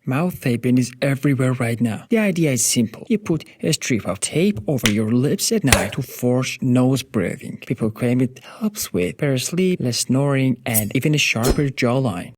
Mouth taping is everywhere right now. The idea is simple. You put a strip of tape over your lips at night to force nose breathing. People claim it helps with better sleep, less snoring, and even a sharper jawline.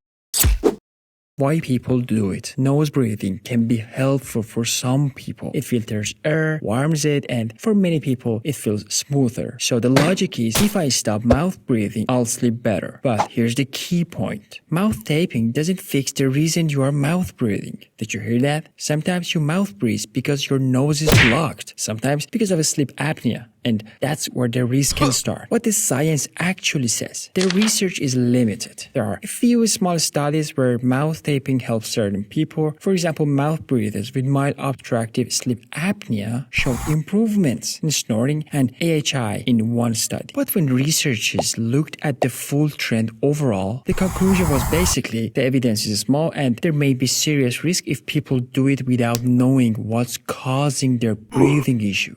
Why people do it. Nose breathing can be helpful for some people. It filters air, warms it, and for many people, it feels smoother. So the logic is, if I stop mouth breathing, I'll sleep better. But here's the key point. Mouth taping doesn't fix the reason you are mouth breathing. Did you hear that? Sometimes you mouth breathe because your nose is blocked. Sometimes because of a sleep apnea. And that's where the risk can start. What the science actually says. The research is limited. There are a few small studies where mouth taping helps certain people. For example, mouth breathers with mild obstructive sleep apnea showed improvements in snoring and AHI in one study. But when researchers looked at the full trend overall, the conclusion was basically the evidence is small and there may be serious risk if people do it without knowing what's causing their breathing issue.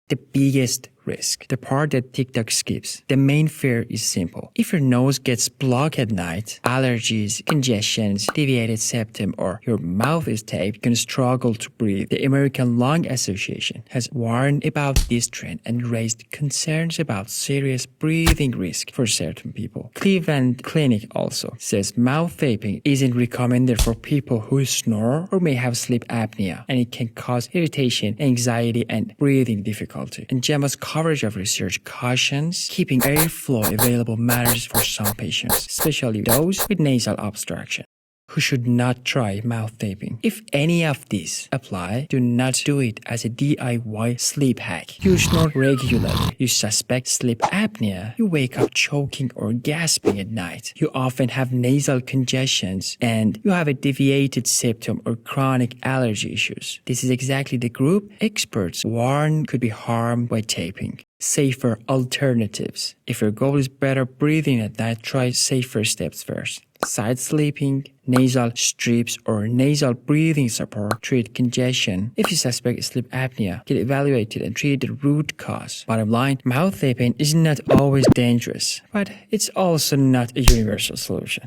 The biggest risk, the part that TikTok skips. The main fear is simple. If your nose gets blocked at night, allergies, congestions, deviated septum, or your mouth is taped, you can struggle to breathe. The American Lung Association has warned about this trend and raised concerns about serious breathing risk for certain people. Cleveland Clinic also says mouth taping isn't recommended for people who snore or may have sleep apnea, and it can cause irritation, anxiety, and breathing difficulty. And JAMA's coverage of research cautions keeping airflow available matters for some patients, especially those with nasal obstruction, who should not try mouth taping. If any of these apply, do not do it as a DIY sleep hack. You snore regularly. You suspect sleep apnea. You wake up choking or gasping at night. You often have nasal congestions and you have a deviated septum or chronic allergy issues. This is exactly the group experts warn could be harmed by taping. Safer alternatives. If your goal is better breathing at night, try safer steps first. Side sleeping, nasal strips, or nasal breathing support treat congestion. If you suspect sleep apnea, get evaluated and treat the root cause. Bottom line, mouth taping is not always dangerous, but it's also not a universal solution.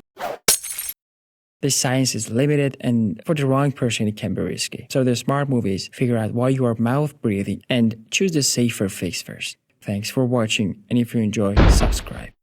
The science is limited, and for the wrong person, it can be risky. So the smart move is figure out why you are mouth breathing and choose the safer fix first. Thanks for watching, and if you enjoy, subscribe.